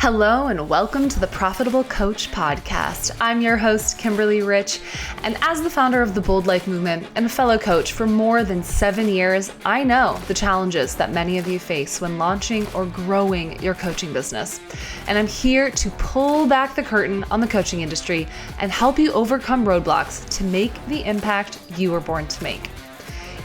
Hello and welcome to the Profitable Coach Podcast. I'm your host, Kimberly Rich, and as the founder of the Bold Life Movement and a fellow coach for more than 7 years, I know the challenges that many of you face when launching or growing your coaching business. And I'm here to pull back the curtain on the coaching industry and help you overcome roadblocks to make the impact you were born to make.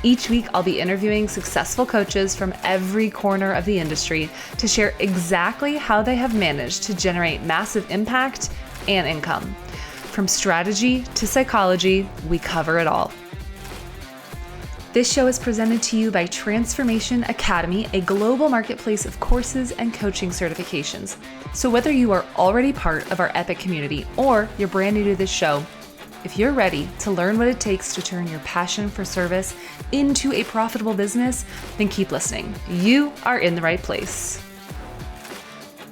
Each week, I'll be interviewing successful coaches from every corner of the industry to share exactly how they have managed to generate massive impact and income. From strategy to psychology, we cover it all. This show is presented to you by Transformation Academy, a global marketplace of courses and coaching certifications. So whether you are already part of our epic community or you're brand new to this show, if you're ready to learn what it takes to turn your passion for service into a profitable business, then keep listening. You are in the right place.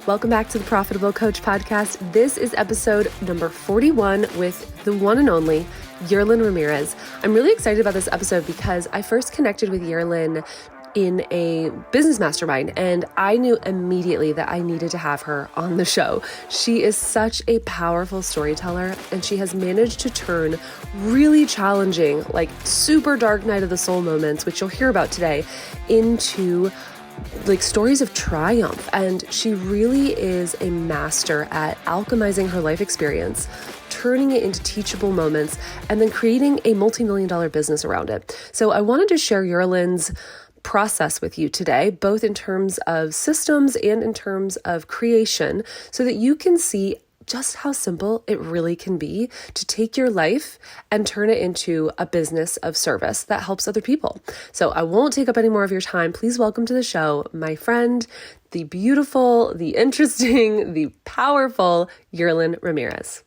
Welcome back to the Profitable Coach Podcast. This is episode number 41 with the one and only Yerlin Ramirez. I'm really excited about this episode because I first connected with Yerlin in a business mastermind, and I knew immediately that I needed to have her on the show. She is such a powerful storyteller, and she has managed to turn really challenging, like super dark night of the soul moments, which you'll hear about today, into like stories of triumph. And she really is a master at alchemizing her life experience, turning it into teachable moments, and then creating a multi-million-dollar business around it. So I wanted to share Yerlin's process with you today, both in terms of systems and in terms of creation, so that you can see just how simple it really can be to take your life and turn it into a business of service that helps other people. So I won't take up any more of your time. Please welcome to the show, my friend, the beautiful, the interesting, the powerful Yerlin Ramirez.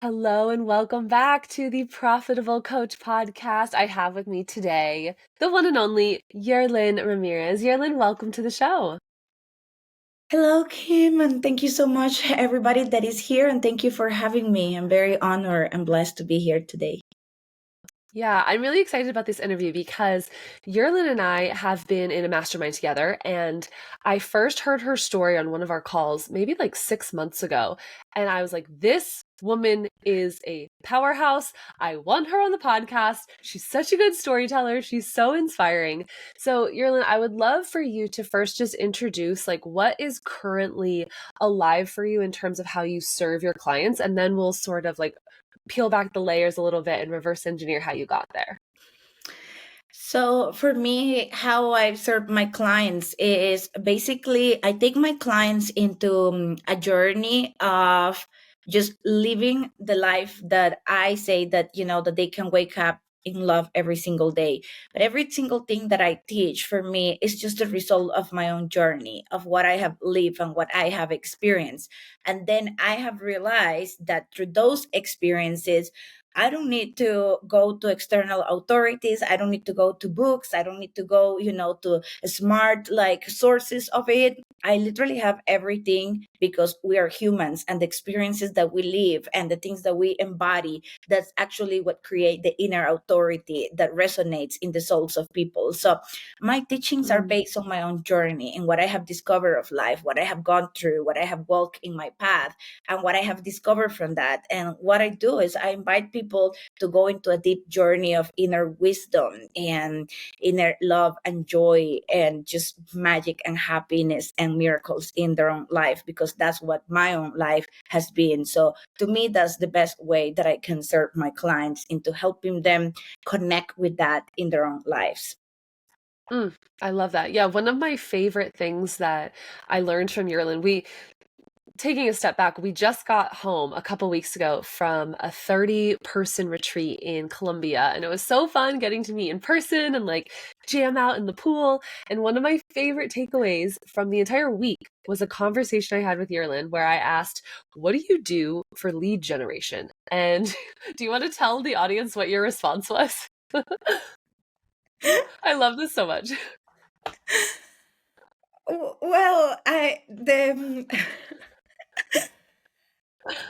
Hello and welcome back to the Profitable Coach Podcast. I have with me today the one and only Yerlin Ramirez. Yerlin, welcome to the show. Hello, Kim, and thank you so much, everybody that is here, and thank you for having me. I'm very honored and blessed to be here today. Yeah, I'm really excited about this interview because Yerlin and I have been in a mastermind together, and I first heard her story on one of our calls maybe like 6 months ago, and I was like, this woman is a powerhouse. I want her on the podcast. She's such a good storyteller. She's so inspiring. So Yerlin, I would love for you to first just introduce like what is currently alive for you in terms of how you serve your clients, and then we'll sort of like peel back the layers a little bit and reverse engineer how you got there. So for me, how I serve my clients is basically I take my clients into a journey of just living the life that I say that, that they can wake up in love every single day. But every single thing that I teach for me is just a result of my own journey, of what I have lived and what I have experienced. And then I have realized that through those experiences, I don't need to go to external authorities. I don't need to go to books. I don't need to go, to smart like sources of it. I literally have everything because we are humans, and the experiences that we live and the things that we embody, that's actually what create the inner authority that resonates in the souls of people. So my teachings are based on my own journey and what I have discovered of life, what I have gone through, what I have walked in my path, and what I have discovered from that. And what I do is I invite people to go into a deep journey of inner wisdom and inner love and joy and just magic and happiness and miracles in their own life, because that's what my own life has been. So to me, that's the best way that I can serve my clients, into helping them connect with that in their own lives. I love that. Yeah, one of my favorite things that I learned from Yerlin, taking a step back, we just got home a couple weeks ago from a 30-person retreat in Colombia, and it was so fun getting to meet in person and like jam out in the pool. And one of my favorite takeaways from the entire week was a conversation I had with Yerlin where I asked, what do you do for lead generation? And do you want to tell the audience what your response was? I love this so much. Well,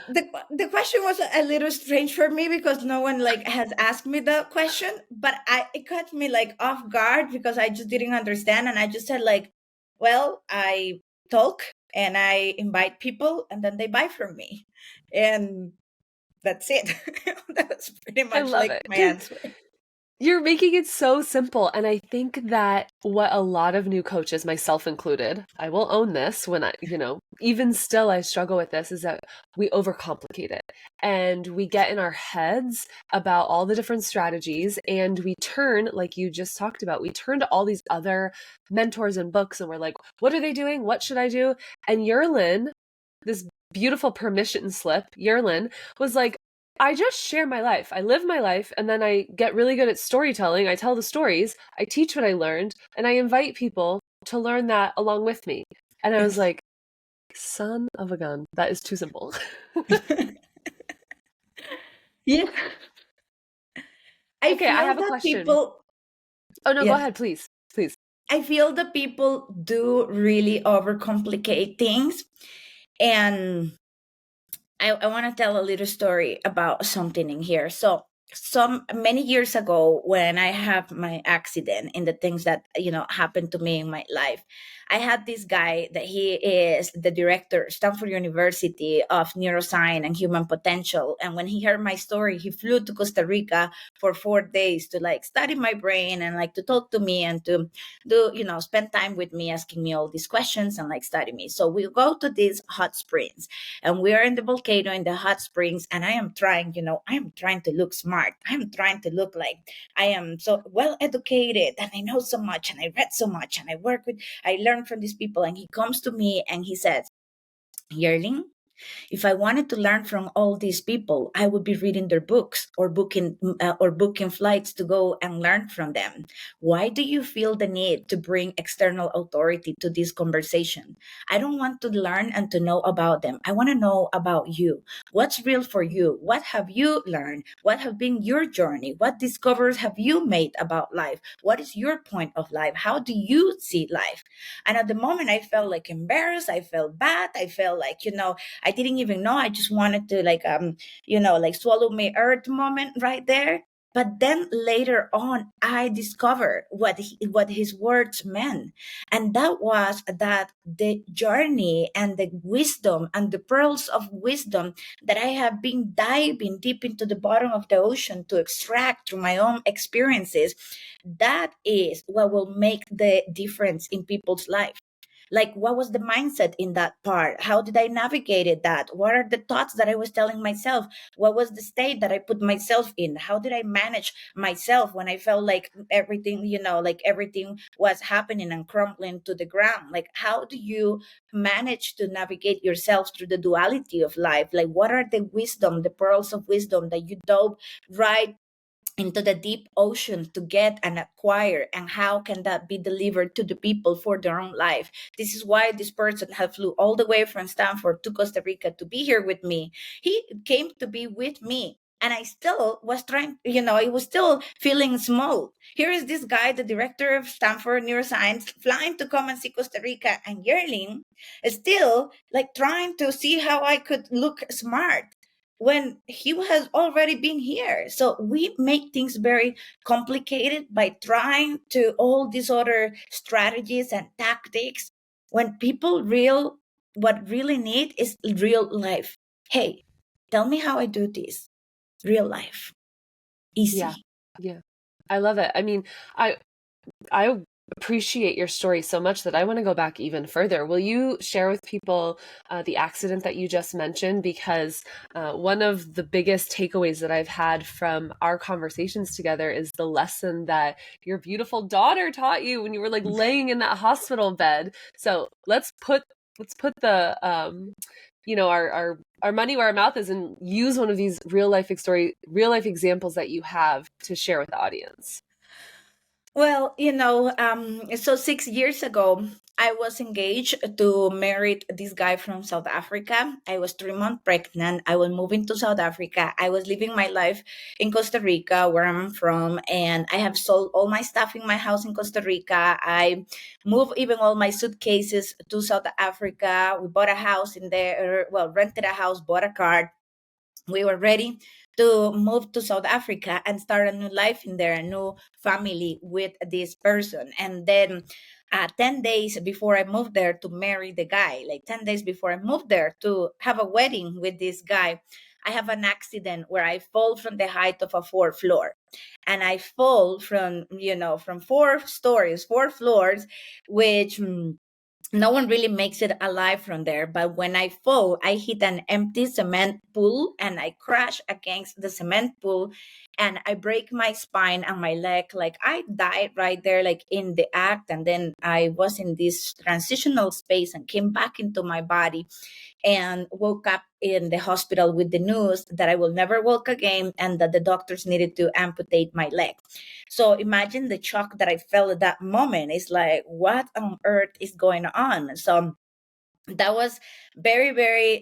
the question was a little strange for me because no one like has asked me the question, but it caught me like off guard because I just didn't understand, and I just said like, well, I talk and I invite people, and then they buy from me, and that's it. That's pretty I much love like it my because answer. you're making it so simple. And I think that what a lot of new coaches, myself included, I will own this when even still I struggle with this, is that we overcomplicate it and we get in our heads about all the different strategies, and we turn, like you just talked about, we turn to all these other mentors and books, and we're like, what are they doing? What should I do? And Yerlin, this beautiful permission slip, Yerlin was like, I just share my life. I live my life, and then I get really good at storytelling. I tell the stories, I teach what I learned, and I invite people to learn that along with me. And I was Yes. like, son of a gun, that is too simple. Yeah. I Okay, I feel have a that question. people, Oh, no, go yes, ahead, please. Please. I feel that people do really overcomplicate things. And I want to tell a little story about something in here. So some many years ago, when I have my accident and the things that happened to me in my life, I had this guy that he is the director, Stanford University, of neuroscience and human potential. And when he heard my story, he flew to Costa Rica for 4 days to like study my brain and like to talk to me and to do spend time with me, asking me all these questions and like study me. So we go to these hot springs, and we are in the volcano in the hot springs, and I am trying to look smart. I am trying to look like I am so well educated, and I know so much, and I read so much, and I learned from these people. And he comes to me and he says, Yerling, if I wanted to learn from all these people, I would be reading their books or booking flights to go and learn from them. Why do you feel the need to bring external authority to this conversation? I don't want to learn and to know about them. I want to know about you. What's real for you? What have you learned? What have been your journey? What discoveries have you made about life? What is your point of life? How do you see life? And at the moment, I felt like embarrassed. I felt bad. I felt like, I didn't even know. I just wanted to like like swallow my earth moment right there. But then later on, I discovered what his words meant, and that was that the journey and the wisdom and the pearls of wisdom that I have been diving deep into the bottom of the ocean to extract through my own experiences, that is what will make the difference in people's life. Like, what was the mindset in that part? How did I navigate it? That what are the thoughts that I was telling myself? What was the state that I put myself in? How did I manage myself when I felt like everything, like everything was happening and crumbling to the ground? Like, how do you manage to navigate yourself through the duality of life? Like, what are the wisdom, the pearls of wisdom that you dove right into the deep ocean to get and acquire, and how can that be delivered to the people for their own life? This is why this person had flew all the way from Stanford to Costa Rica to be here with me. He came to be with me, and I still was trying, I was still feeling small. Here is this guy, the director of Stanford Neuroscience, flying to come and see Costa Rica, and Yerlin is still like trying to see how I could look smart when he has already been here. So we make things very complicated by trying to all these other strategies and tactics, when people what really need is real life. Hey, tell me how I do this. Real life. Yeah. Easy. Yeah. I love it. I mean, I appreciate your story so much that I want to go back even further. Will you share with people the accident that you just mentioned? Because one of the biggest takeaways that I've had from our conversations together is the lesson that your beautiful daughter taught you when you were like laying in that hospital bed. So let's put the our money where our mouth is, and use one of these real life examples that you have to share with the audience. Well, so 6 years ago, I was engaged to marry this guy from South Africa. I was 3 months pregnant. I was moving to South Africa. I was living my life in Costa Rica, where I'm from, and I have sold all my stuff in my house in Costa Rica. I moved even all my suitcases to South Africa. We bought a house in there, well, rented a house, bought a car. We were ready to move to South Africa and start a new life in there, a new family with this person. And then 10 days before I moved there to marry the guy, like 10 days before I moved there to have a wedding with this guy, I have an accident where I fall from the height of a fourth floor. And I fall from, from 4 stories, 4 floors, which no one really makes it alive from there. But when I fall, I hit an empty cement pool and I crash against the cement pool and I break my spine and my leg. Like I died right there, like in the act. And then I was in this transitional space and came back into my body and woke up in the hospital with the news that I will never walk again and that the doctors needed to amputate my leg. So imagine the shock that I felt at that moment. It's like, what on earth is going on? So that was very, very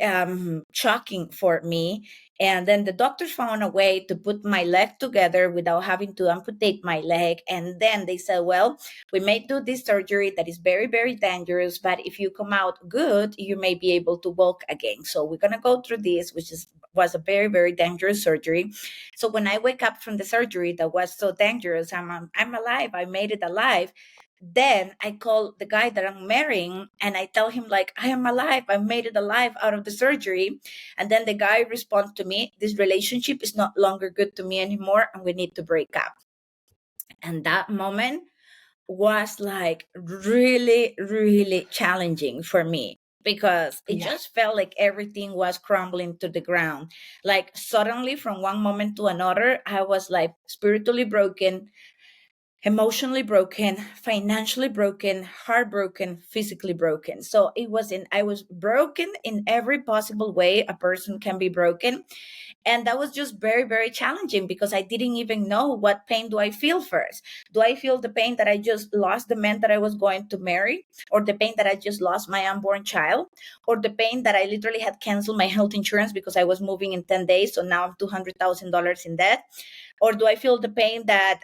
shocking for me. And then the doctors found a way to put my leg together without having to amputate my leg. And then they said, well, we may do this surgery that is very, very dangerous, but if you come out good, you may be able to walk again. So we're going to go through this, which was a very, very dangerous surgery. So when I wake up from the surgery that was so dangerous, I'm alive. I made it alive. Then I call the guy that I'm marrying and I tell him, like, I am alive. I made it alive out of the surgery. And then the guy responds to me, this relationship is no longer good to me anymore and we need to break up. And that moment was like really, really challenging for me because it just felt like everything was crumbling to the ground. Like suddenly from one moment to another, I was like spiritually broken, emotionally broken, financially broken, heartbroken, physically broken. So I was broken in every possible way a person can be broken. And that was just very, very challenging because I didn't even know what pain do I feel first. Do I feel the pain that I just lost the man that I was going to marry, or the pain that I just lost my unborn child, or the pain that I literally had canceled my health insurance because I was moving in 10 days. So now I'm $200,000 in debt. Or do I feel the pain that,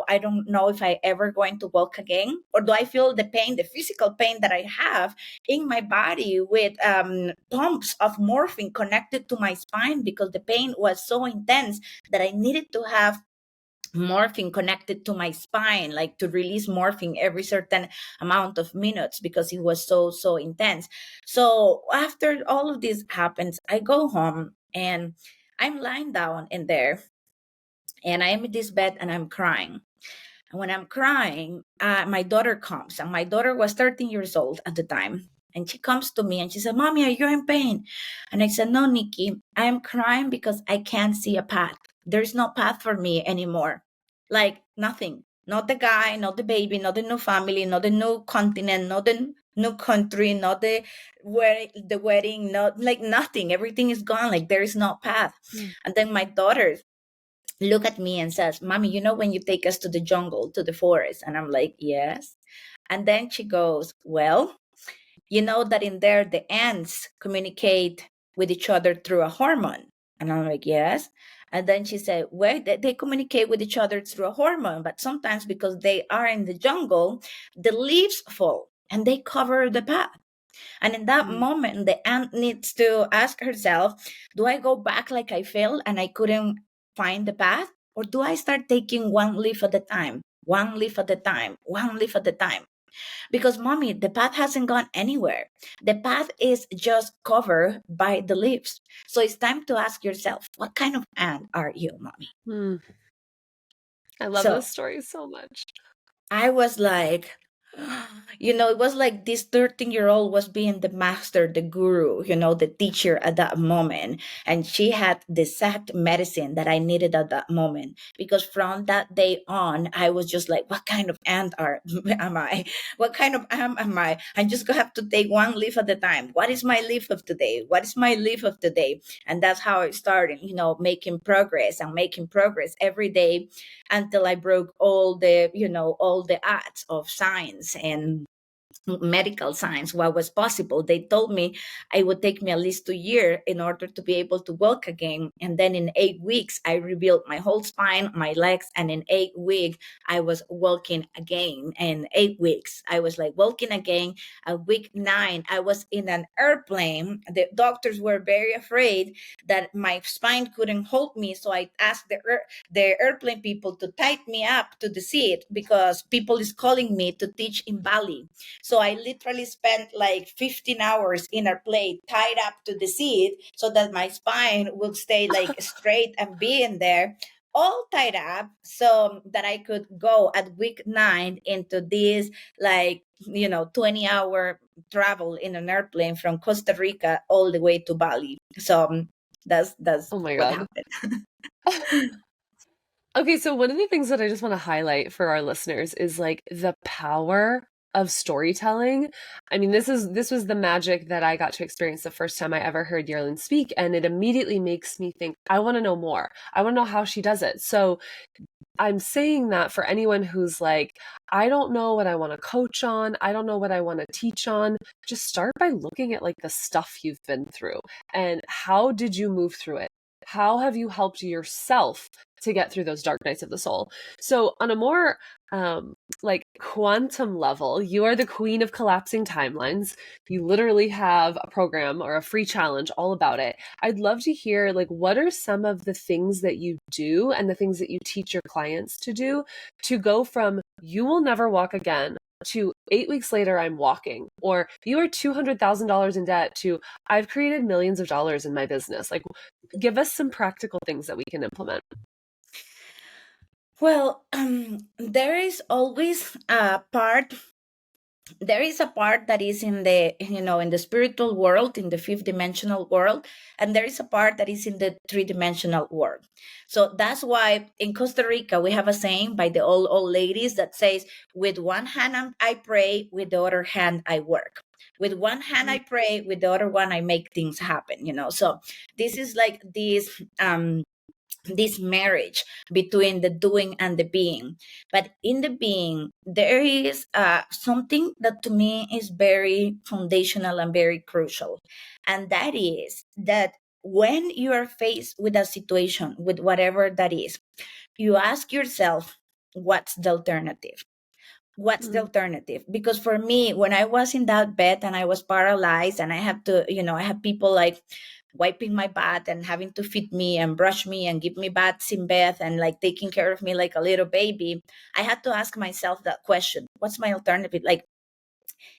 I don't know if I ever going to walk again? Or do I feel the pain, the physical pain that I have in my body with pumps of morphine connected to my spine because the pain was so intense that I needed to have morphine connected to my spine, like to release morphine every certain amount of minutes because it was so intense. So after all of this happens, I go home and I'm lying down in there and I am in this bed and I'm crying. And when I'm crying, my daughter comes, and my daughter was 13 years old at the time. And she comes to me and she said, Mommy, are you in pain? And I said, no, Nikki, I am crying because I can't see a path. There's no path for me anymore. Like nothing. Not the guy, not the baby, not the new family, not the new continent, not the new country, not the wedding, not like nothing. Everything is gone. Like there is no path. And then my daughter look at me and says, Mommy, when you take us to the jungle, to the forest? And I'm like, yes. And then she goes, well, you know that in there, the ants communicate with each other through a hormone. And I'm like, yes. And then she said, well, they communicate with each other through a hormone, but sometimes because they are in the jungle, the leaves fall and they cover the path. And in that moment, the ant needs to ask herself, do I go back like I fell and I couldn't find the path? Or do I start taking one leaf at a time, one leaf at a time, one leaf at a time? Because, Mommy, the path hasn't gone anywhere. The path is just covered by the leaves. So it's time to ask yourself, what kind of ant are you, Mommy? I love this story so much. I was like, it was like this 13-year-old was being the master, the guru, the teacher at that moment. And she had the exact medicine that I needed at that moment. Because from that day on, I was just like, what kind of ant am I? What kind of ant am I? I just have to take one leaf at a time. What is my leaf of today? What is my leaf of today? And that's how I started, making progress every day until I broke all the odds of science and medical science what was possible. They told me it would take me at least 2 years in order to be able to walk again, and then in 8 weeks I rebuilt my whole spine, my legs, and in 8 weeks I was walking again. In 8 weeks I was like walking again. At week 9 I was in an airplane. The doctors were very afraid that my spine couldn't hold me, so I asked the airplane people to tie me up to the seat because people is calling me to teach in Bali. So I literally spent like 15 hours in a plane tied up to the seat so that my spine would stay like straight and be in there, all tied up so that I could go at week 9 into this like, 20-hour travel in an airplane from Costa Rica all the way to Bali. So that's Oh my what God. happened. Okay, so one of the things that I just want to highlight for our listeners is like the power of storytelling. I mean, this was the magic that I got to experience the first time I ever heard Yerlin speak, and it immediately makes me think, I want to know more. I want to know how she does it. So I'm saying that for anyone who's like, I don't know what I want to coach on, I don't know what I want to teach on, just start by looking at like the stuff you've been through and how did you move through it? How have you helped yourself to get through those dark nights of the soul? So on a more like quantum level, you are the queen of collapsing timelines. You literally have a program or a free challenge all about it. I'd love to hear like what are some of the things that you do and the things that you teach your clients to do to go from you will never walk again to 8 weeks later I'm walking, or you are $200,000 in debt to I've created millions of dollars in my business. Like give us some practical things that we can implement. Well, there is always a part that is in the in the spiritual world, in the fifth dimensional world, and there is a part that is in the three-dimensional world. So that's why in Costa Rica we have a saying by the old ladies that says, with one hand I pray, with the other hand I work. With one hand I pray, with the other one I make things happen. So this is like this marriage between the doing and the being. But in the being, there is something that to me is very foundational and very crucial. And that is that when you are faced with a situation, with whatever that is, you ask yourself, what's the alternative? What's the alternative? Because for me, when I was in that bed and I was paralyzed and I have to, I have people like wiping my butt and having to feed me and brush me and give me baths in bed and like taking care of me like a little baby, I had to ask myself that question. What's my alternative? Like,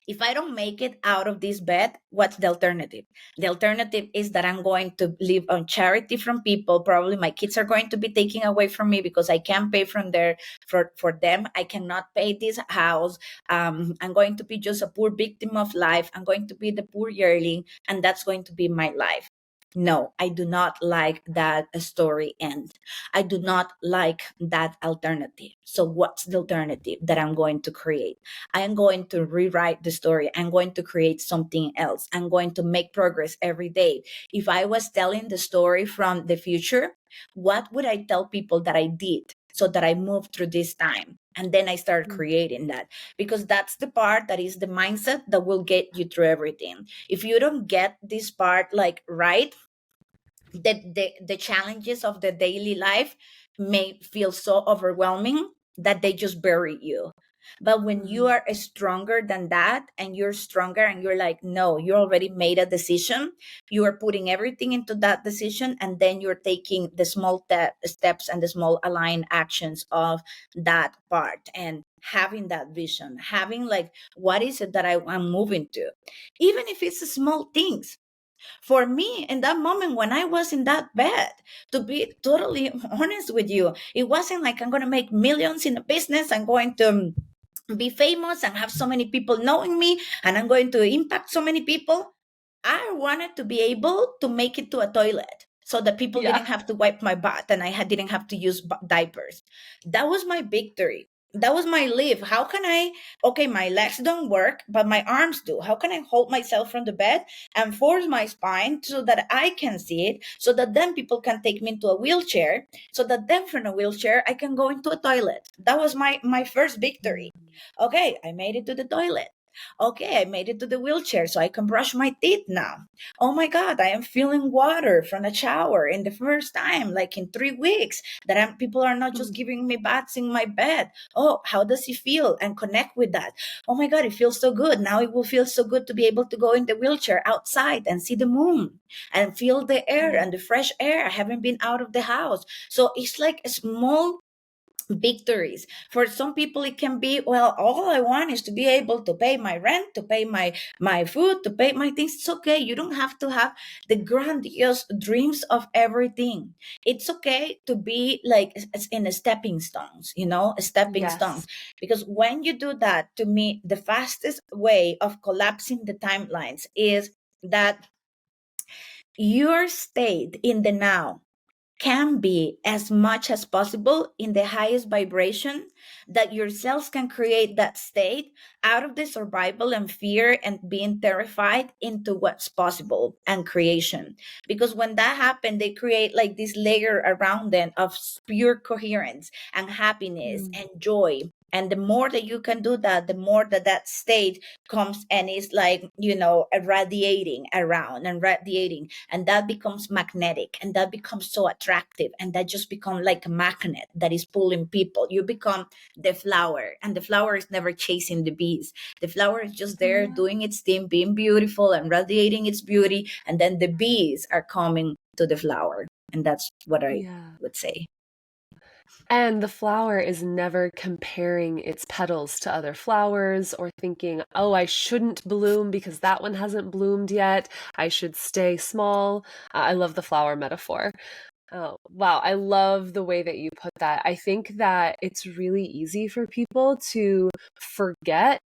if I don't make it out of this bed, what's the alternative? The alternative is that I'm going to live on charity from people. Probably my kids are going to be taken away from me because I can't pay from there for them. I cannot pay this house. I'm going to be just a poor victim of life. I'm going to be the poor yearling, and that's going to be my life. No, I do not like that story end. I do not like that alternative. So what's the alternative that I'm going to create? I am going to rewrite the story. I'm going to create something else. I'm going to make progress every day. If I was telling the story from the future, what would I tell people that I did so that I moved through this time? And then I start creating that, because that's the part that is the mindset that will get you through everything. If you don't get this part like right, the challenges of the daily life may feel so overwhelming that they just bury you. But when you are stronger than that, and you're stronger and you're like, no, you already made a decision, you are putting everything into that decision, and then you're taking the small steps and the small aligned actions of that part, and having that vision, having like, what is it that I'm moving to? Even if it's small things. For me, in that moment when I was in that bed, to be totally honest with you, it wasn't like I'm going to make millions in a business. I'm going to be famous and have so many people knowing me, and I'm going to impact so many people. I wanted to be able to make it to a toilet so that people Yeah. didn't have to wipe my butt and didn't have to use diapers. That was my victory. That was my live. How can I, okay, my legs don't work, but my arms do. How can I hold myself from the bed and force my spine so that I can see it, so that then people can take me into a wheelchair, so that then from a wheelchair I can go into a toilet? That was my first victory. Okay, I made it to the toilet. Okay, I made it to the wheelchair so I can brush my teeth now. Oh my God, I am feeling water from a shower in the first time, like in 3 weeks, that people are not just giving me baths in my bed. Oh, how does it feel? And connect with that. Oh my God, it feels so good. Now it will feel so good to be able to go in the wheelchair outside and see the moon and feel the air and the fresh air. I haven't been out of the house. So it's like a small victories. For some people it can be, well, all I want is to be able to pay my rent, to pay my food, to pay my things. It's okay. You don't have to have the grandiose dreams of everything. It's okay to be like in a stepping stones, a stepping stone. Because when you do that, to me, the fastest way of collapsing the timelines is that your state in the now can be as much as possible in the highest vibration, that your cells can create that state out of the survival and fear and being terrified into what's possible and creation. Because when that happens, they create like this layer around them of pure coherence and happiness and joy. And the more that you can do that, the more that state comes and is like, irradiating around and radiating. And that becomes magnetic, and that becomes so attractive. And that just becomes like a magnet that is pulling people. You become the flower, and the flower is never chasing the bees. The flower is just there doing its thing, being beautiful and radiating its beauty. And then the bees are coming to the flower. And that's what I would say. And the flower is never comparing its petals to other flowers or thinking, oh, I shouldn't bloom because that one hasn't bloomed yet. I should stay small. I love the flower metaphor. Oh, wow. I love the way that you put that. I think that it's really easy for people to forget.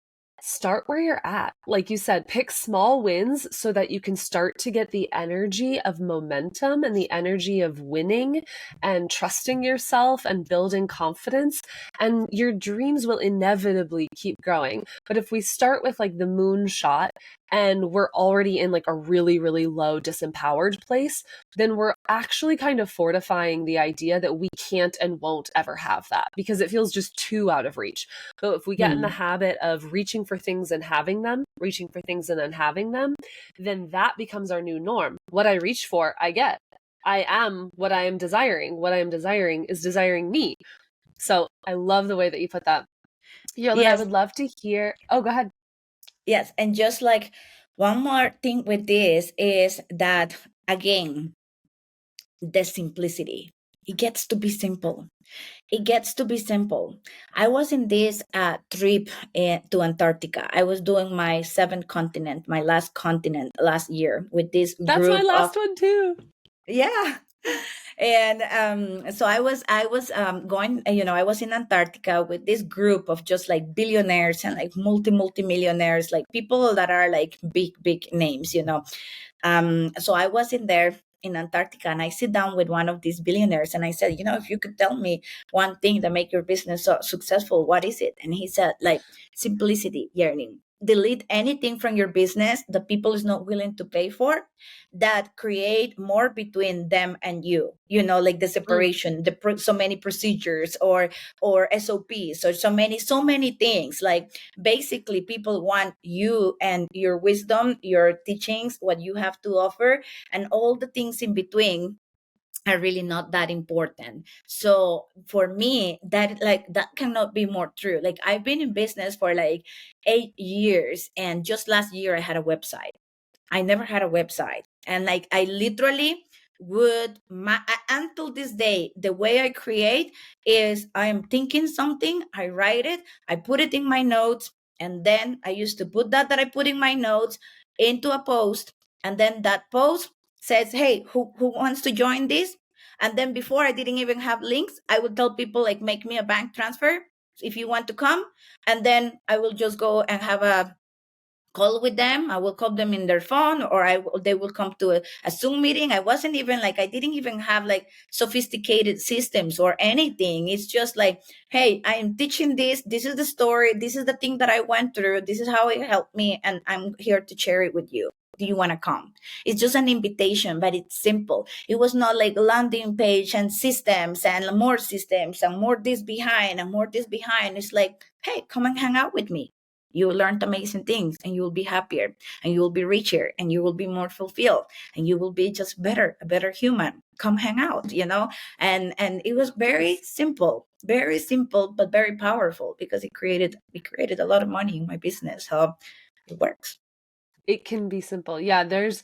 Start where you're at. Like you said, pick small wins so that you can start to get the energy of momentum and the energy of winning and trusting yourself and building confidence. And your dreams will inevitably keep growing. But if we start with like the moonshot and we're already in like a really, really low disempowered place, then we're actually kind of fortifying the idea that we can't and won't ever have that because it feels just too out of reach. But if we get in the habit of reaching for things and having them, reaching for things and then having them, then that becomes our new norm. What I reach for, I get. I am what I am desiring. What I am desiring is desiring me. So I love the way that you put that. Yerlin, I would love to hear. Oh, go ahead. Yes. And just like one more thing with this is that, again, the simplicity. It gets to be simple. It gets to be simple. I was in this trip to Antarctica. I was doing my last continent last year with this group. That's my last one too. Yeah. And so I was going, I was in Antarctica with this group of just like billionaires and like multi-millionaires, like people that are like big names. So I was in there in Antarctica, and I sit down with one of these billionaires, and I said, if you could tell me one thing that make your business so successful, what is it? And he said, like, simplicity, Yerlin. Delete anything from your business that people is not willing to pay for, that create more between them and you, like the separation, so many procedures or SOPs, or so many things. Like, basically people want you and your wisdom, your teachings, what you have to offer, and all the things in between are really not that important. So for me, that cannot be more true. Like, I've been in business for like 8 years, and just last year I had a website. I never had a website. And like, I literally would, until this day, the way I create is I am thinking something, I write it, I put it in my notes, and then I used to put that I put in my notes into a post. And then that post says, hey, who wants to join this? And then before, I didn't even have links. I would tell people, like, make me a bank transfer if you want to come. And then I will just go and have a call with them. I will call them in their phone, or they will come to a Zoom meeting. I wasn't even like, I didn't even have like sophisticated systems or anything. It's just like, hey, I am teaching this. This is the story. This is the thing that I went through. This is how it helped me. And I'm here to share it with you. Do you want to come? It's just an invitation, but it's simple. It was not like landing page and systems and more this behind and more this behind. It's like, hey, come and hang out with me. You learned amazing things, and you will be happier, and you will be richer, and you will be more fulfilled, and you will be just a better human. Come hang out, and it was very simple, but very powerful, because it created a lot of money in my business. So it works. It can be simple. Yeah, there's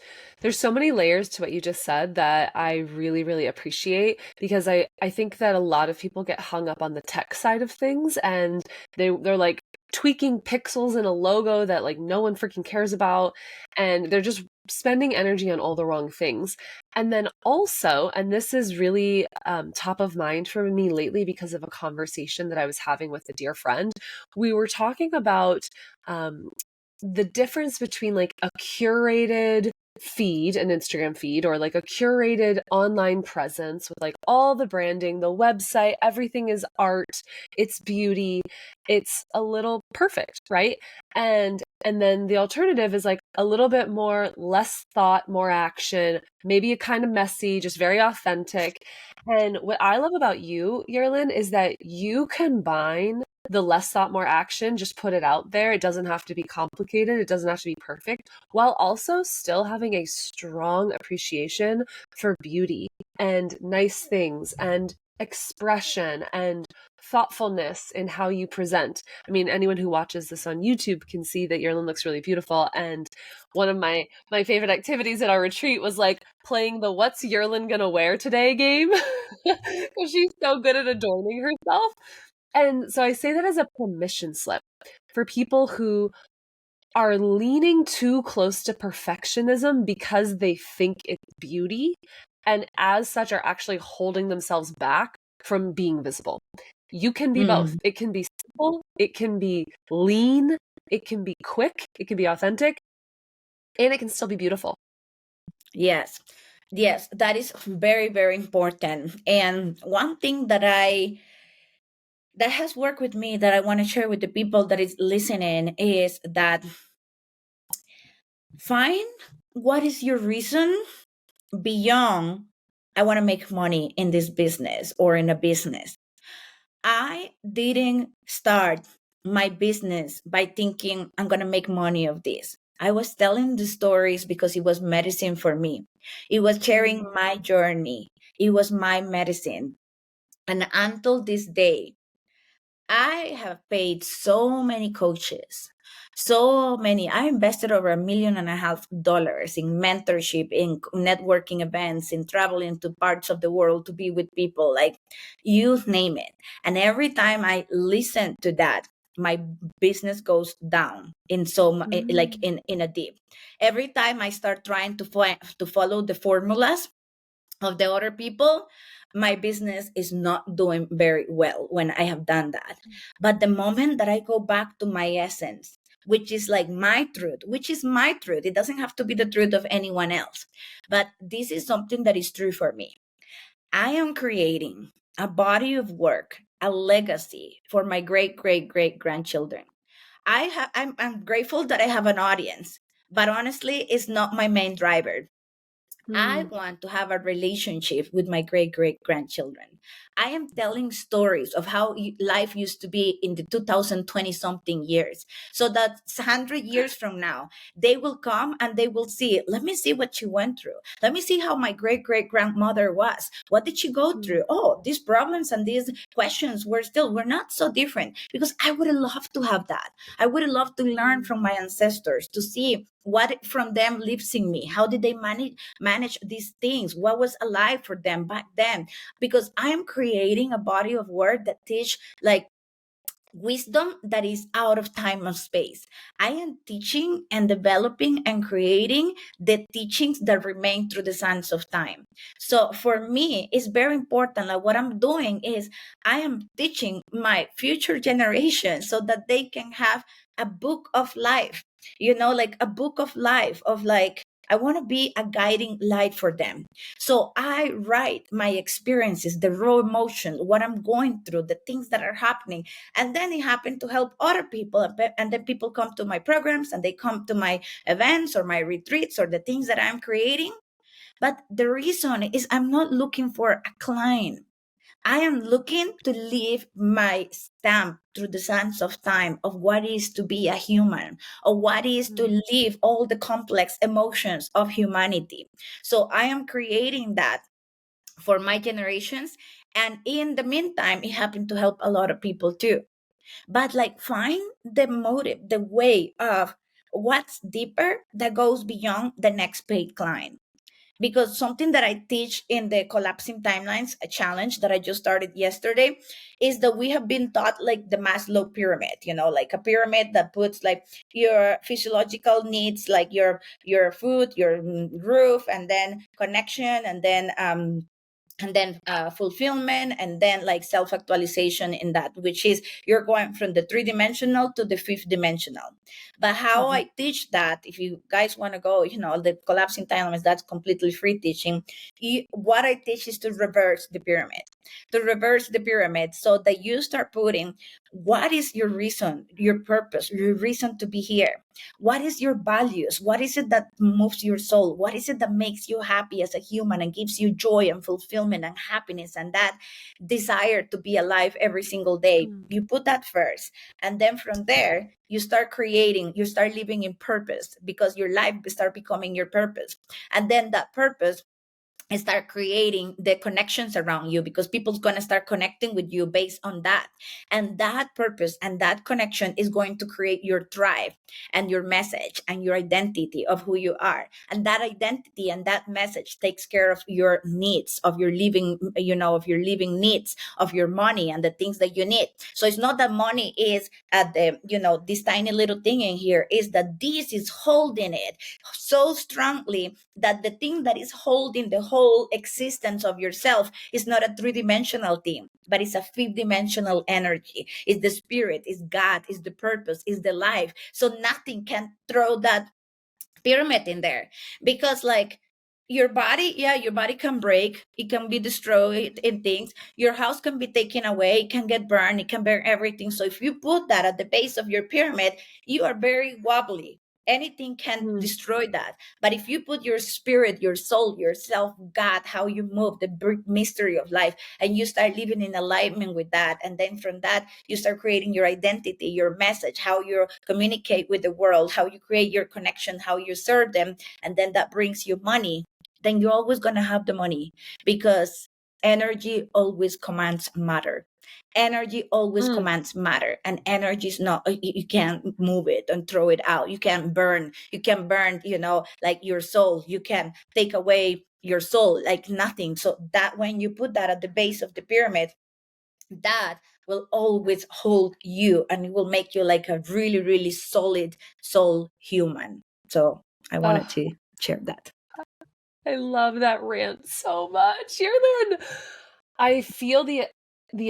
so many layers to what you just said that I really, really appreciate, because I think that a lot of people get hung up on the tech side of things, and they're like tweaking pixels in a logo that like no one freaking cares about, and they're just spending energy on all the wrong things. And then also, and this is really top of mind for me lately because of a conversation that I was having with a dear friend, we were talking about the difference between like a curated feed, an Instagram feed, or like a curated online presence with like all the branding, the website, everything is art, it's beauty, it's a little perfect, right? And then the alternative is like a little bit more, less thought, more action, maybe a kind of messy, just very authentic. And what I love about you, Yerlin, is that you combine the less thought, more action, just put it out there. It doesn't have to be complicated. It doesn't have to be perfect, while also still having a strong appreciation for beauty and nice things and expression and thoughtfulness in how you present. I mean, anyone who watches this on YouTube can see that Yerlin looks really beautiful. And one of my favorite activities at our retreat was like playing the "What's Yerlin gonna wear today" game, because she's so good at adorning herself. And so I say that as a permission slip for people who are leaning too close to perfectionism because they think it's beauty, and as such are actually holding themselves back from being visible. You can be both. It can be simple, it can be lean, it can be quick, it can be authentic, and it can still be beautiful. Yes. Yes, that is very, very important. And one thing that has worked with me, that I want to share with the people that is listening, is that find what is your reason beyond I want to make money in this business or in a business. I didn't start my business by thinking I'm going to make money of this. I was telling the stories because it was medicine for me. It was sharing my journey. It was my medicine. And until this day, I have paid so many coaches, so many. I invested over $1.5 million in mentorship, in networking events, in traveling to parts of the world to be with people, like you name it. And every time I listen to that, my business goes down in like in a dip. Every time I start trying to follow the formulas of the other people, my business is not doing very well when I have done that. But the moment that I go back to my essence, which is like my truth, it doesn't have to be the truth of anyone else, but this is something that is true for me. I am creating a body of work, a legacy for my great great great grandchildren. I'm grateful that I have an audience, but honestly, it's not my main driver. I want to have a relationship with my great great grandchildren. I am telling stories of how life used to be in the 2020 something years. So that 100 years from now, they will come and they will see, let me see what she went through. Let me see how my great great grandmother was. What did she go through? Oh, these problems and these questions were not so different, because I would love to have that. I would love to learn from my ancestors, to see what from them lives in me. How did they manage these things? What was alive for them back then? Because I am creating a body of work that teach like wisdom that is out of time and space. I am teaching and developing and creating the teachings that remain through the sands of time. So for me, it's very important. Like what I'm doing is I am teaching my future generation so that they can have a book of life, like a book of life of like, I want to be a guiding light for them. So I write my experiences, the raw emotion, what I'm going through, the things that are happening. And then it happened to help other people. And then people come to my programs and they come to my events or my retreats or the things that I'm creating. But the reason is I'm not looking for a client. I am looking to leave my stamp through the sands of time of what is to be a human, or what is to live all the complex emotions of humanity. So I am creating that for my generations. And in the meantime, it happened to help a lot of people too. But like, find the motive, the way of what's deeper that goes beyond the next paid client. Because something that I teach in the collapsing timelines, a challenge that I just started yesterday, is that we have been taught like the Maslow pyramid, like a pyramid that puts like your physiological needs, like your food, your roof, and then connection, and then fulfillment, and then like self-actualization in that, which is you're going from the three-dimensional to the fifth dimensional. But how I teach that, if you guys want to go, the collapsing timelines, that's completely free teaching. What I teach is to reverse the pyramid, so that you start putting what is your reason, your purpose, your reason to be here. What is your values? What is it that moves your soul? What is it that makes you happy as a human and gives you joy and fulfillment and happiness and that desire to be alive every single day? You put that first. And then from there, you start creating, you start living in purpose, because your life start becoming your purpose. And then that purpose and start creating the connections around you, because people's going to start connecting with you based on that. And that purpose and that connection is going to create your drive and your message and your identity of who you are. And that identity and that message takes care of your needs, of your living, of your living needs, of your money and the things that you need. So it's not that money is at the, this tiny little thing in here, is that this is holding it so strongly that the thing that is holding the whole existence of yourself is not a three-dimensional thing, but it's a fifth-dimensional energy. It's the spirit, it's God, it's the purpose, it's the life. So nothing can throw that pyramid in there, because like your body can break, it can be destroyed in things, your house can be taken away, it can get burned, it can burn everything. So if you put that at the base of your pyramid, you are very wobbly. Anything can destroy that. But if you put your spirit, your soul, yourself, God, how you move, the mystery of life, and you start living in alignment with that, and then from that you start creating your identity, your message, how you communicate with the world, how you create your connection, how you serve them, and then that brings you money, then you're always going to have the money, because energy always commands matter. Energy always commands matter, and energy is not, you can't move it and throw it out. You can burn, like your soul. You can take away your soul like nothing. So that when you put that at the base of the pyramid, that will always hold you, and it will make you like a really, really solid soul human. So I wanted to share that. I love that rant so much, Yerlin. I feel the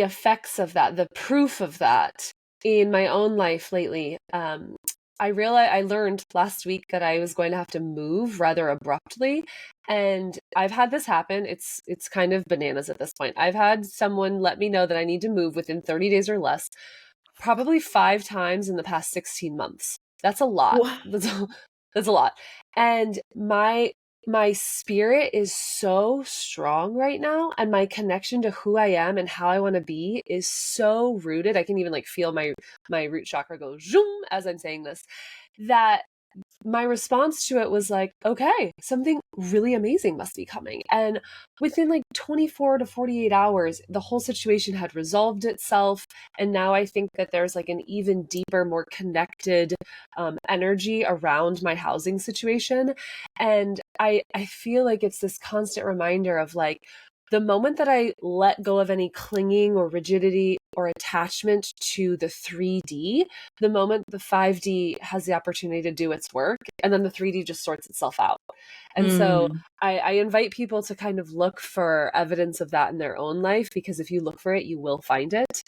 effects of that, the proof of that in my own life lately. I learned last week that I was going to have to move rather abruptly, and I've had this happen. It's kind of bananas at this point. I've had someone let me know that I need to move within 30 days or less, probably 5 times in the past 16 months. That's a lot. That's a lot. And my spirit is so strong right now, and my connection to who I am and how I want to be is so rooted. I can even like feel my root chakra go zoom as I'm saying this, that my response to it was like, okay, something really amazing must be coming. And within like 24 to 48 hours, the whole situation had resolved itself. And now I think that there's like an even deeper, more connected energy around my housing situation. And I feel like it's this constant reminder of like, the moment that I let go of any clinging or rigidity or attachment to the 3D, the moment the 5D has the opportunity to do its work, and then the 3D just sorts itself out. And so I invite people to kind of look for evidence of that in their own life, because if you look for it, you will find it.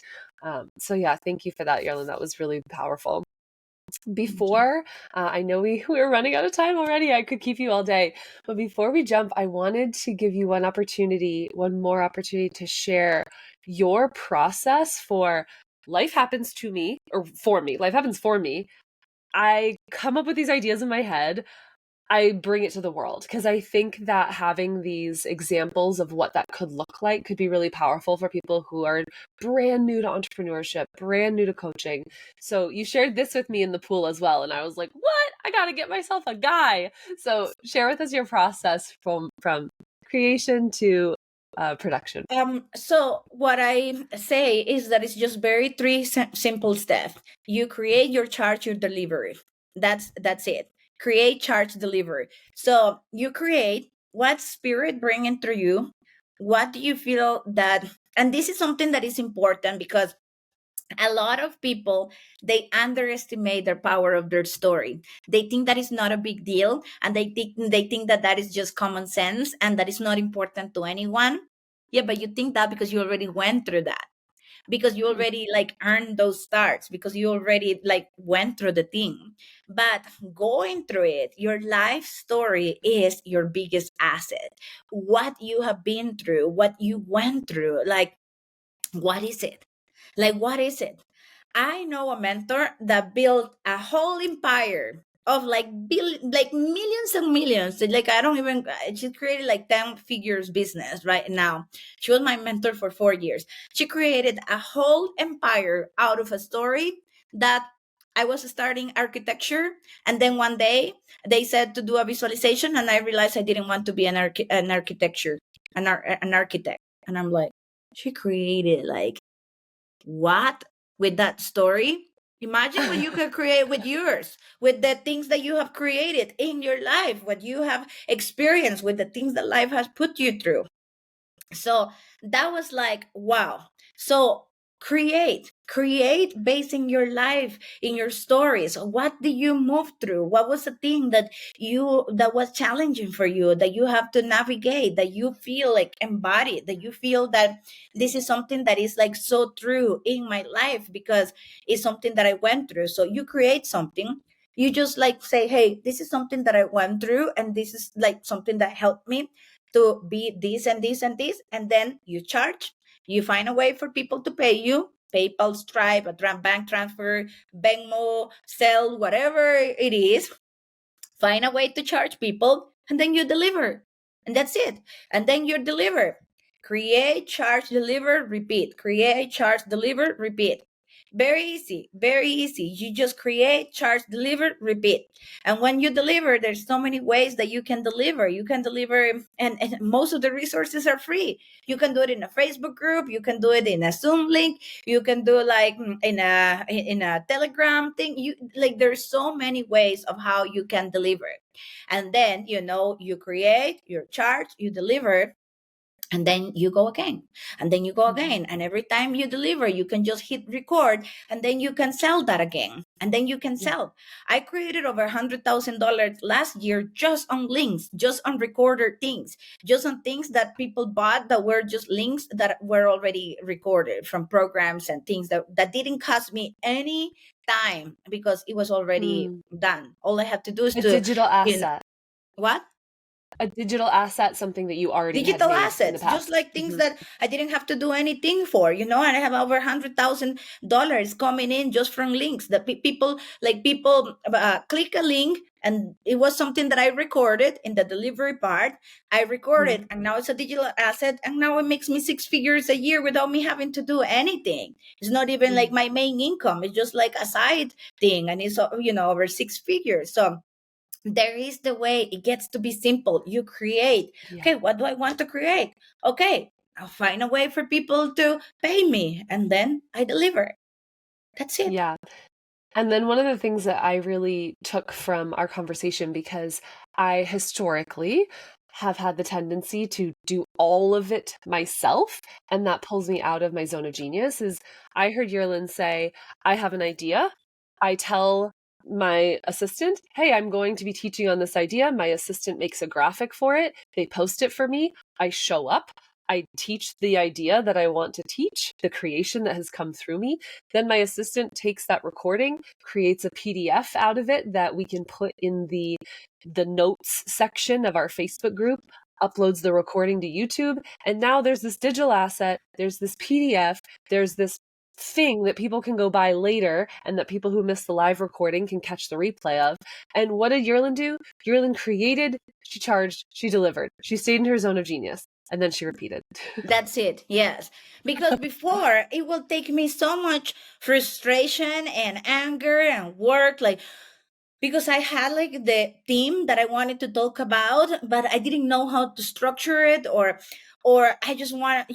So yeah, thank you for that, Yerlin. That was really powerful. Before, I know we're running out of time already. I could keep you all day. But before we jump, I wanted to give you one more opportunity to share your process for life happens to me, or for me. Life happens for me. I come up with these ideas in my head. I bring it to the world, because I think that having these examples of what that could look like could be really powerful for people who are brand new to entrepreneurship, brand new to coaching. So you shared this with me in the pool as well, and I was like, what? I got to get myself a guy. So share with us your process from creation to production. So what I say is that it's just very three simple steps. You create, your charge, your delivery. That's it. Create, charge, delivery. So you create what spirit bringing through you. What do you feel that? And this is something that is important, because a lot of people, they underestimate the power of their story. They think that is not a big deal, and they think that that is just common sense and that is not important to anyone. Yeah, but you think that because you already went through that, because you already like earned those stars, because you already like went through the thing. But going through it, your life story is your biggest asset. What you have been through, what you went through, like, what is it? Like, what is it? I know a mentor that built a whole empire of like like millions and millions. Like, I don't even, she created like 10 figures business right now. She was my mentor for 4 years. She created a whole empire out of a story that I was starting architecture. And then one day they said to do a visualization, and I realized I didn't want to be an architecture, an architect. And I'm like, she created like what with that story? Imagine what you could create with yours, with the things that you have created in your life, what you have experienced, with the things that life has put you through. So that was like, wow. So create basing your life in your stories. What did you move through? What was the thing that was challenging for you, that you have to navigate, that you feel like embodied, that you feel that this is something that is like so true in my life because it's something that I went through. So you create something, you just like say, hey, this is something that I went through, and this is like something that helped me to be this and this and this. And then you charge, you find a way for people to pay you: PayPal, Stripe, a bank transfer, Venmo, Sell, whatever it is. Find a way to charge people, and then you deliver, and that's it. And then you deliver. Create, charge, deliver, repeat. Create, charge, deliver, repeat. Very easy, very easy. You just create, charge, deliver, repeat. And when you deliver, there's so many ways that you can deliver. You can deliver, and most of the resources are free. You can do it in a Facebook group. You can do it in a Zoom link. You can do like in a Telegram thing. You like, there's so many ways of how you can deliver. And then you create, you charge, you deliver, and then you go again, and then you go again. And every time you deliver, you can just hit record, and then you can sell that again, and then you can sell. I created over $100,000 last year just on links, just on recorded things, just on things that people bought that were just links that were already recorded from programs and things that didn't cost me any time because it was already done. All I have to do is a digital asset. What? A digital asset, something that you already Digital had made assets, in the past. just like things that I didn't have to do anything for, and I have over $100,000 coming in just from links that people click a link, and it was something that I recorded in the delivery part. I recorded, and now it's a digital asset, and now it makes me 6 figures a year without me having to do anything. It's not even like my main income. It's just like a side thing, and it's over 6 figures. So there is the way. It gets to be simple. You create. Okay, what do I want to create? Okay, I'll find a way for people to pay me, and then I deliver. That's it. Yeah. And then one of the things that I really took from our conversation, because I historically have had the tendency to do all of it myself, and that pulls me out of my zone of genius, is I heard Yerlin say, I have an idea. I tell my assistant, hey, I'm going to be teaching on this idea. My assistant makes a graphic for it. They post it for me. I show up. I teach the idea that I want to teach, the creation that has come through me. Then my assistant takes that recording, creates a PDF out of it that we can put in the notes section of our Facebook group, uploads the recording to YouTube. And now there's this digital asset, there's this PDF, there's this thing that people can go buy later and that people who miss the live recording can catch the replay of. And what did Yerlin do? Yerlin created, she charged, she delivered. She stayed in her zone of genius. And then she repeated. That's it. Yes. Because before it will take me so much frustration and anger and work, like, because I had like the theme that I wanted to talk about, but I didn't know how to structure it, or I just want,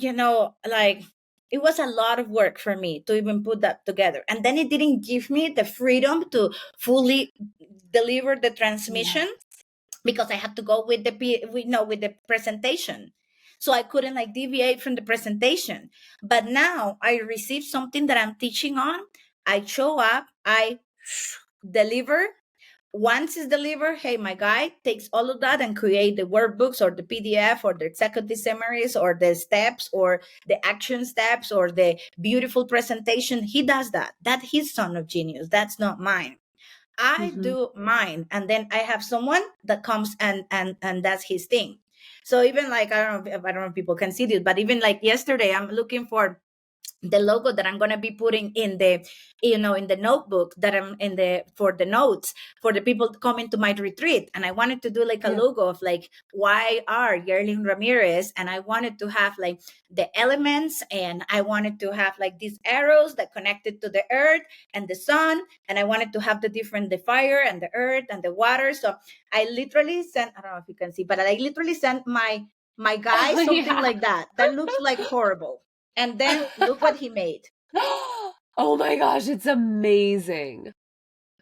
like, it was a lot of work for me to even put that together. And then it didn't give me the freedom to fully deliver the transmission, because I had to go with with the presentation. So I couldn't like deviate from the presentation. But now I receive something that I'm teaching on. I show up, I deliver. Once it's delivered, hey, my guy takes all of that and create the workbooks or the PDF or the executive summaries or the steps or the action steps or the beautiful presentation. He does that. That's his son of genius. That's not mine. I do mine, and then I have someone that comes and does his thing. So even like, I don't know if people can see this, but even like yesterday, I'm looking for the logo that I'm going to be putting in the, in the notebook that I'm in for the notes for the people coming to my retreat. And I wanted to do like a logo of like YR Yerlin Ramirez. And I wanted to have like the elements, and I wanted to have like these arrows that connected to the earth and the sun. And I wanted to have the fire and the earth and the water. So I literally sent, I don't know if you can see, but I literally sent my guy something like that looks like horrible. And then look what he made. Oh my gosh, it's amazing.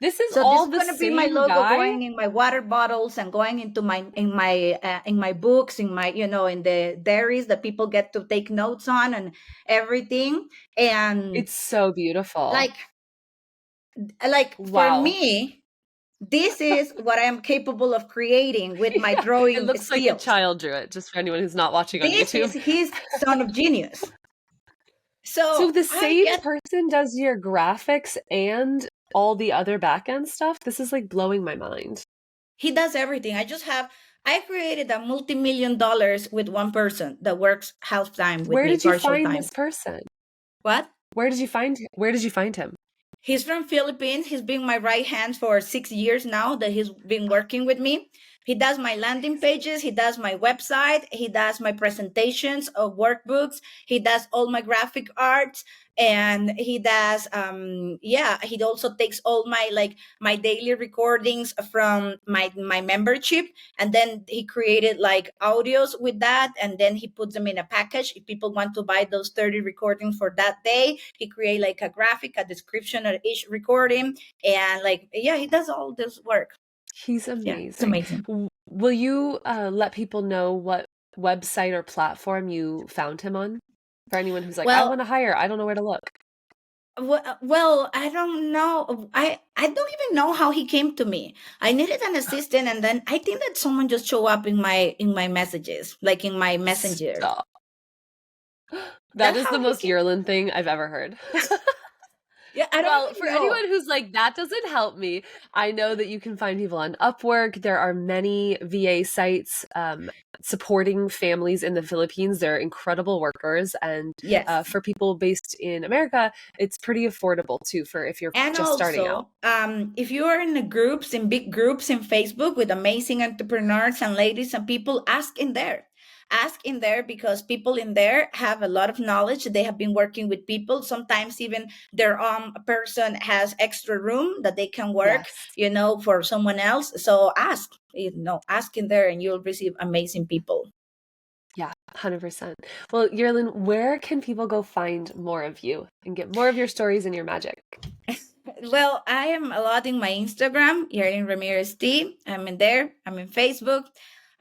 This is so all this is the gonna same be my logo guy? going in my water bottles and going into my in my books, in my in the diaries that people get to take notes on and everything. And it's so beautiful. Like wow. For me, this is what I am capable of creating with my drawing It looks skills. like a child drew it, just for anyone who's not watching on YouTube. This is his son of genius. So the same person does your graphics and all the other back-end stuff? This is like blowing my mind. He does everything. I created a multi-million dollars with one person that works half time with me. Where did you partial find time. this person? What? Where did you find him? He's from Philippines. He's been my right hand for 6 years now that he's been working with me. He does my landing pages. He does my website. He does my presentations of workbooks. He does all my graphic arts. And he does, he also takes all my daily recordings from my membership. And then he created like audios with that. And then he puts them in a package. If people want to buy those 30 recordings for that day, he create like a graphic, a description of each recording. And he does all this work. He's amazing. Yeah, it's amazing. Will you let people know what website or platform you found him on? For anyone who's like, I want to hire, I don't know where to look. Well, I don't know. I don't even know how he came to me. I needed an assistant, and then I think that someone just showed up in my messages, like in my messenger. Stop. That is the most Yerlin thing I've ever heard. Yeah, I don't for anyone who's like, that doesn't help me, I know that you can find people on Upwork. There are many VA sites supporting families in the Philippines. They're incredible workers. And for people based in America, it's pretty affordable too, for if you're just starting out. If you are in big groups in Facebook with amazing entrepreneurs and ladies and people, ask in there. Because people in there have a lot of knowledge. They have been working with people. Sometimes even their person has extra room that they can work, for someone else. So ask in there, and you'll receive amazing people. Yeah, 100%. Well, Yerlin, where can people go find more of you and get more of your stories and your magic? Well, I am a lot in my Instagram, Yerlin Ramirez T. I'm in there. I'm in Facebook.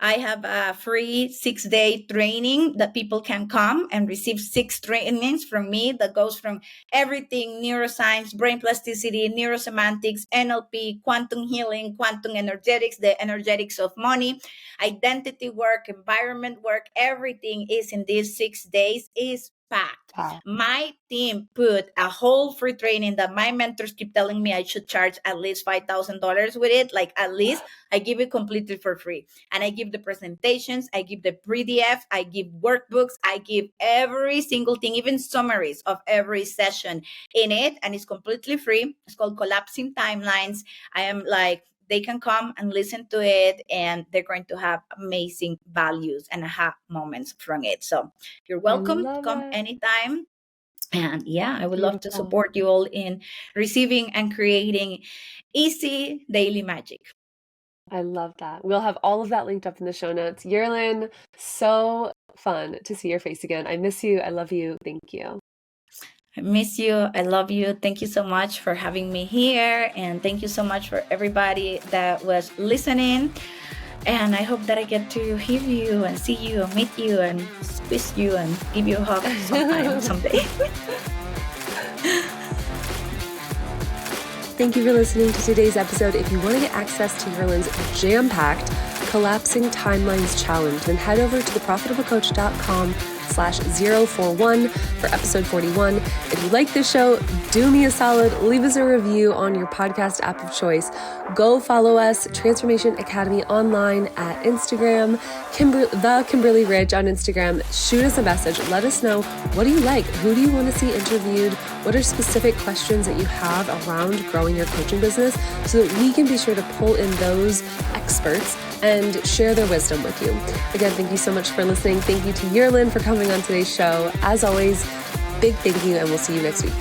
I have a free 6-day training that people can come and receive 6 trainings from me that goes from everything: neuroscience, brain plasticity, neurosemantics, NLP, quantum healing, quantum energetics, the energetics of money, identity work, environment work. Everything is in these 6 days. Is packed. Wow. My team put a whole free training that my mentors keep telling me I should charge at least $5,000 with it. Like, at least I give it completely for free. And I give the presentations, I give the PDF, I give workbooks, I give every single thing, even summaries of every session in it. And it's completely free. It's called Collapsing Timelines. I am like, they can come and listen to it, and they're going to have amazing values and aha moments from it. So you're welcome to come anytime. And yeah, I would love to support you all in receiving and creating easy daily magic. I love that. We'll have all of that linked up in the show notes. Yerlin, so fun to see your face again. I miss you. I love you. Thank you. I miss you. I love you. Thank you so much for having me here. And thank you so much for everybody that was listening. And I hope that I get to hear you and see you and meet you and squeeze you and give you a hug someday. Thank you for listening to today's episode. If you want to get access to Yerlin's jam-packed Collapsing Timelines Challenge, then head over to theprofitablecoach.com/041 for episode 41. If you like this show, do me a solid, leave us a review on your podcast app of choice. Go follow us, Transformation Academy online at Instagram, the Kimberly Rich on Instagram. Shoot us a message. Let us know, what do you like? Who do you want to see interviewed? What are specific questions that you have around growing your coaching business, so that we can be sure to pull in those experts and share their wisdom with you. Again, thank you so much for listening. Thank you to Yerlin for coming on today's show. As always, big thank you, and we'll see you next week.